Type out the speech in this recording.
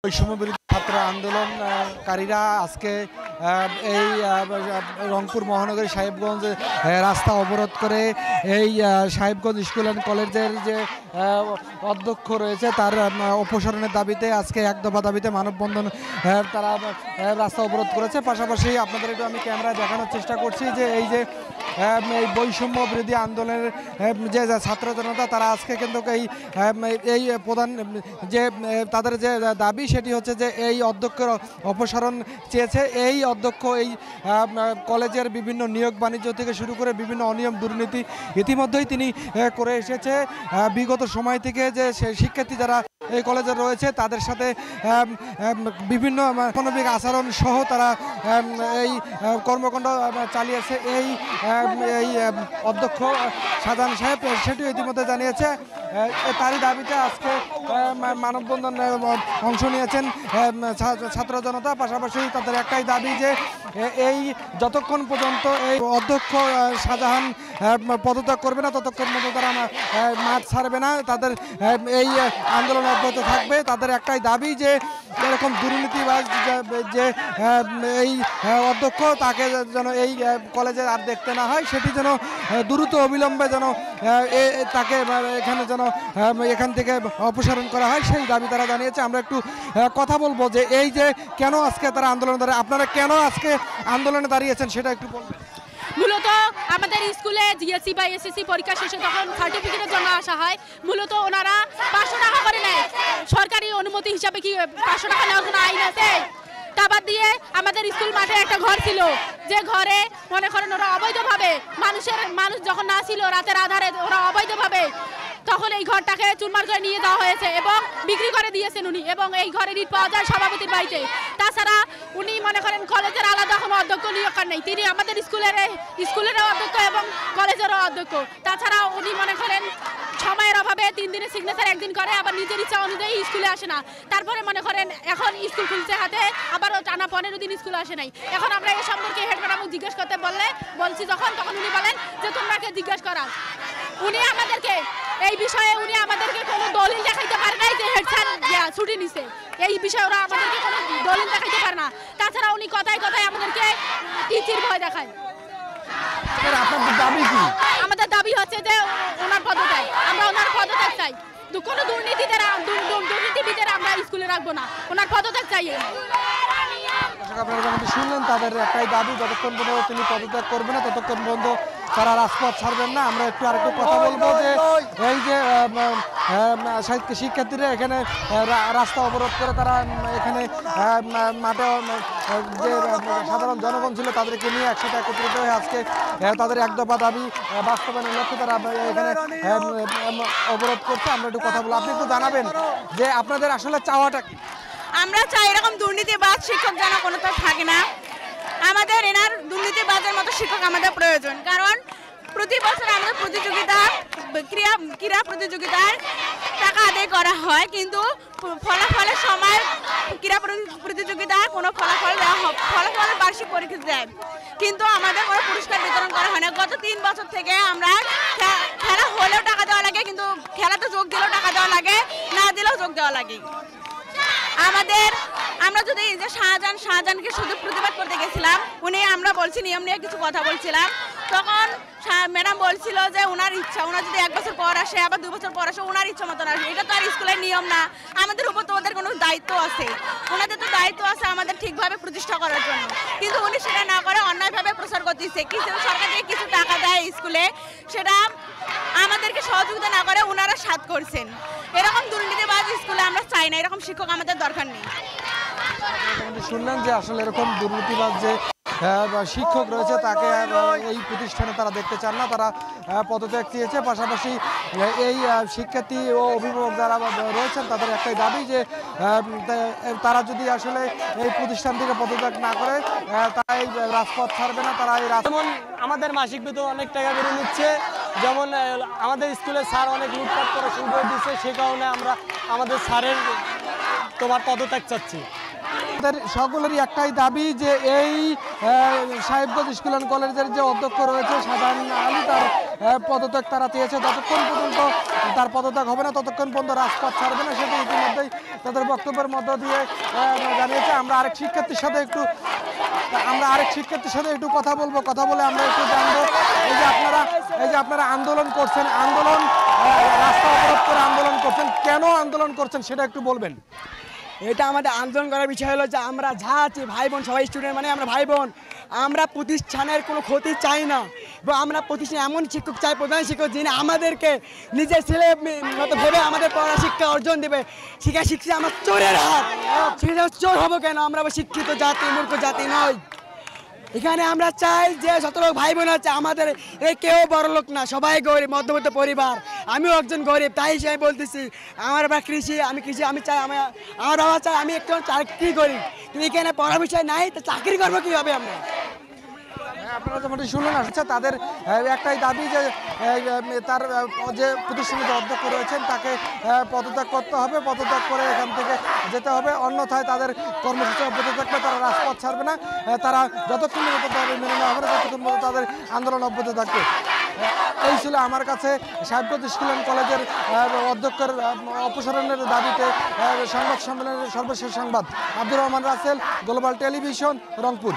বৈষম্যবিরোধী ছাত্র আন্দোলনকারীরা আজকে এই রংপুর মহানগরী সাহেবগঞ্জ রাস্তা অবরোধ করে এই সাহেবগঞ্জ স্কুল অ্যান্ড কলেজের যে অধ্যক্ষ রয়েছে তার অপসারণের দাবিতে আজকে এক দফা দাবিতে মানববন্ধন তারা রাস্তা অবরোধ করেছে। পাশাপাশি আপনাদের একটু আমি ক্যামেরায় দেখানোর চেষ্টা করছি যে এই যে এই বৈষম্য বিরোধী আন্দোলনের যে ছাত্র জনতা তারা আজকে কিন্তু এই প্রধান যে তাদের যে দাবি সেটি হচ্ছে যে এই অধ্যক্ষের অপসারণ চেয়েছে। এই অধ্যক্ষ এই কলেজের বিভিন্ন নিয়োগ বাণিজ্য থেকে শুরু করে বিভিন্ন অনিয়ম দুর্নীতি ইতিমধ্যেই তিনি করে এসেছে। বিগত সময় থেকে যে শিক্ষার্থী যারা এই কলেজে রয়েছে তাদের সাথে বিভিন্ন মানবিক আচরণ সহ তারা এই কর্মকাণ্ড চালিয়েছে। এই অধ্যক্ষ শাহজাহান সাহেব সেটিও ইতিমধ্যে জানিয়েছে। তারই দাবিতে আজকে মানববন্ধনে অংশ নিয়েছেন ছাত্র জনতা। পাশাপাশি তাদের একটাই দাবি যে এই যতক্ষণ পর্যন্ত এই অধ্যক্ষ শাহজাহান পদত্যাগ করবে না ততক্ষণ পর্যন্ত তারা মাঠ ছাড়বে না, তাদের এই আন্দোলন অব্যাহত থাকবে। তাদের একটাই দাবি যে এরকম দুর্নীতিবাজ যে এই অধ্যক্ষ তাকে যেন এই কলেজে আর দেখতে না হয়, সেটি যেন দ্রুত অবিলম্বে যেন তাকে এখান থেকে অপসারণ করা হয়, সেই দাবি তারা জানিয়েছে। আমরা একটু কথা বলবো যে এই যে কেন আজকে তারা আন্দোলনে দাঁড়িয়ে, আপনারা কেন আজকে আন্দোলনে দাঁড়িয়েছেন সেটা একটু বলবেন। মূলত আমাদের স্কুলে জিএসসি বা এসএসসি পরীক্ষা শেষে যখন সার্টিফিকেটের জন্য আসা হয় মূলত ওনারা 500 টাকা করে নেয়। সরকারি অনুমতি হিসাবে কি 500 টাকা নেওয়ার কোনো আইন আছে? তারপর দিয়ে আমাদের স্কুল মাঠে একটা ঘর ছিল, যে ঘরে মনে করেন ওরা অবৈধভাবে মানুষ যখন না ছিল রাতের আধারে ওরা অবৈধভাবে তখন এই ঘরটাকে চুরমার করে নিয়ে যাওয়া হয়েছে এবং বিক্রি করে দিয়েছেন উনি, এবং এই ঘরে ইট পাওয়া যায় সভাপতির বাড়িতে। তাছাড়া উনি মনে করেন কলেজের আলাদা কোনো অধ্যক্ষ নিয়োগ করেন নাই, তিনি আমাদের স্কুলেরও অধ্যক্ষ এবং কলেজেরও অধ্যক্ষ। তাছাড়া উনি মনে করেন সময়ের অভাবে 3 দিনের সিগনেচার একদিন করে, আবার নিজের ইচ্ছা অনুযায়ী স্কুলে আসে না। তারপরে মনে করেন এখন স্কুল খুলছে হাতে, আবারও টানা 15 দিন স্কুলে আসে নাই। এখন আমরা এই সম্পর্কে হেড ম্যাডামকে জিজ্ঞেস করতে বলছি তখন উনি বলেন যে তোমরাকে জিজ্ঞেস করা। উনি আমাদেরকে এই বিষয়ে আমাদেরকে কোনো দলিল দেখাইতে পারে নাই যে হেড স্যার ছুটি নিছে, এই বিষয়ে ওরা আমাদেরকে কোনো দলিল দেখাইতে পারে না। তাছাড়া উনি কথায় আমাদেরকে টিচির ভয় দেখায়। আপনাদের দাবি কি? আমাদের দাবি হচ্ছে যে ওনার পদত্যাগ, আমরা ওনার পদত্যাগ চাই। কোনো দুর্নীতিবিদের আমরা স্কুলে রাখবো না, ওনার পদত্যাগ চাই। আপনারা যেমন শুনলেন তাদের একটাই দাবি, যতক্ষণ পর্যন্ত তিনি পদত্যাগ করবেন না ততক্ষণ পর্যন্ত তারা রাজপথ ছাড়বেন না। আমরা আরেকটু কথা বলবো যে এই যে শিক্ষার্থীরা এখানে রাস্তা অবরোধ করে তারা এখানে মাঠে যে সাধারণ জনগণ ছিল তাদেরকে নিয়ে একসাথে একত্রিত হয়ে আজকে তাদের এক দফা দাবি বাস্তবায়নের লক্ষ্যে তারা এখানে অবরোধ করছে। আমরা একটু কথা বলবো, আপনি একটু জানাবেন যে আপনাদের আসলে চাওয়াটা কি? আমরা চাই এরকম দুর্নীতিবাজ শিক্ষক যেন কোনো তো থাকে না। আমাদের এনার দুর্নীতিবাজের মতো শিক্ষক আমাদের প্রয়োজন, কারণ প্রতি বছর আমাদের ক্রীড়া প্রতিযোগিতার টাকা আদায় করা হয়, কিন্তু ফলাফলের সময় ক্রীড়া প্রতিযোগিতার কোনো ফলাফল দেওয়া হয়, ফলাফলের বার্ষিক পরীক্ষা দেয়, কিন্তু আমাদের কোনো পুরস্কার বিতরণ করা হয় না। গত 3 বছর থেকে আমরা খেলা হলেও টাকা দেওয়া লাগে, কিন্তু খেলাতে যোগ দিলেও টাকা দেওয়া লাগে, না দিলেও যোগ দেওয়া লাগে। আমরা যদি যে শাহজাহানকে শুধু প্রতিবাদ করতে গেছিলাম, আমরা বলছি নিয়ম নিয়ে কিছু কথা বলছিলাম, তখন ম্যাডাম বলছিল যে ওনার ইচ্ছা, ওনার যদি 1 বছর পর আসে আবার 2 বছর পর আসে ওনার ইচ্ছা মতন আসে, এটা তো আর স্কুলের নিয়ম না। আমাদের উপর তো ওদের কোনো দায়িত্ব আছে, ওনাদের তো দায়িত্ব আছে আমাদের ঠিকভাবে প্রতিষ্ঠা করার জন্য, কিন্তু উনি সেটা না করে অন্যায়ভাবে প্রচার করতেছে। সরকার থেকে কিছু টাকা দেয় স্কুলে, সেটা আমাদেরকে সহযোগিতা না করে ওনারা সাথ করছেন। এরকম দুর্নীতিবাজ স্কুলে আমরা চাই না, এরকম শিক্ষক আমাদের দরকার নেই। শুনলেন যে আসলে এরকম দুর্নীতিবাজ যে শিক্ষক রয়েছে তাকে এই প্রতিষ্ঠানে তারা দেখতে চান না, তারা পদত্যাগ চেয়েছে। পাশাপাশি এই শিক্ষার্থী ও অভিভাবক যারা রয়েছেন তাদের একটাই দাবি যে তারা যদি আসলে এই প্রতিষ্ঠান থেকে পদত্যাগ না করে তারা এই রাজপথ ছাড়বে না। তারা এই যেমন আমাদের মাসিক বেতন অনেক টাকা বেড়ে নিচ্ছে, যেমন আমাদের স্কুলে স্যার অনেক লুটপাট করা শুরু করে দিচ্ছে, সে কারণে আমরা আমাদের স্যারের পদত্যাগ চাচ্ছি। তাদের সকলেরই একটাই দাবি যে এই সাহেবগঞ্জ স্কুল অ্যান্ড কলেজের যে অধ্যক্ষ রয়েছে শাহজাহান আলী তার পদত্যাগ তারা চেয়েছে, যতক্ষণ পর্যন্ত তার পদত্যাগ হবে না ততক্ষণ পর্যন্ত রাজপথ ছাড়বে না, সেটা ইতিমধ্যেই তাদের বক্তব্যের মধ্য দিয়ে জানিয়েছে। আমরা আরেক শিক্ষার্থীর সাথে একটু কথা বলে আমরা একটু জানবো এই যে আপনারা আন্দোলন করছেন, রাস্তা অবরোধ করে আন্দোলন করছেন, কেন আন্দোলন করছেন সেটা একটু বলবেন। এটা আমাদের আন্দোলন করার বিষয় হলো যে আমরা যা আছি ভাই বোন, সবাই স্টুডেন্ট মানে আমরা ভাই বোন, আমরা প্রতিষ্ঠানের কোনো ক্ষতি চাই না এবং আমরা প্রতিষ্ঠানে এমন শিক্ষক চাই, প্রধান শিক্ষক যিনি আমাদেরকে নিজের ছেলে মতো ভেবে আমাদের পড়া শিক্ষা অর্জন দেবে। শিক্ষা আমার চোরের হাত, সেটা চোর হবো কেন? আমরা শিক্ষিত জাতি, মূর্খ জাতি নয়। এখানে আমরা চাই যে যত লোক ভাই বোন আছে আমাদের কেউ বড় লোক না, সবাই গরিব মধ্যবিত্ত পরিবার। আমিও একজন গরিব, তাই হিসেবে বলতেছি আমার বাবা আমি চাই আমার বাবা চাই আমি একটু চাকরি করি, কিন্তু এখানে পড়া বিষয় নাই, তো চাকরি করবো কীভাবে আমরা? আপনারা যেমনটি শুনলেন, আচ্ছা তাদের একটাই দাবি যে তার যে প্রতিষ্ঠানের অধ্যক্ষ রয়েছেন তাকে পদত্যাগ করতে হবে, পদত্যাগ করে এখান থেকে যেতে হবে, অন্যথায় তাদের কর্মসূচি অব্যাহত থাকবে, তারা রাজপথ ছাড়বে না, তারা যতক্ষণ পর্যন্ত মেনে নেওয়া হবে ততক্ষণ পর্যন্ত তাদের আন্দোলন অব্যাহত থাকবে। এই ছিল আমার কাছে সাহেবগঞ্জ স্কুল অ্যান্ড কলেজের অধ্যক্ষের অপসারণের দাবিতে সংবাদ সম্মেলনের সর্বশেষ সংবাদ। Abdur Rahman Rasel, global television, Rangpur.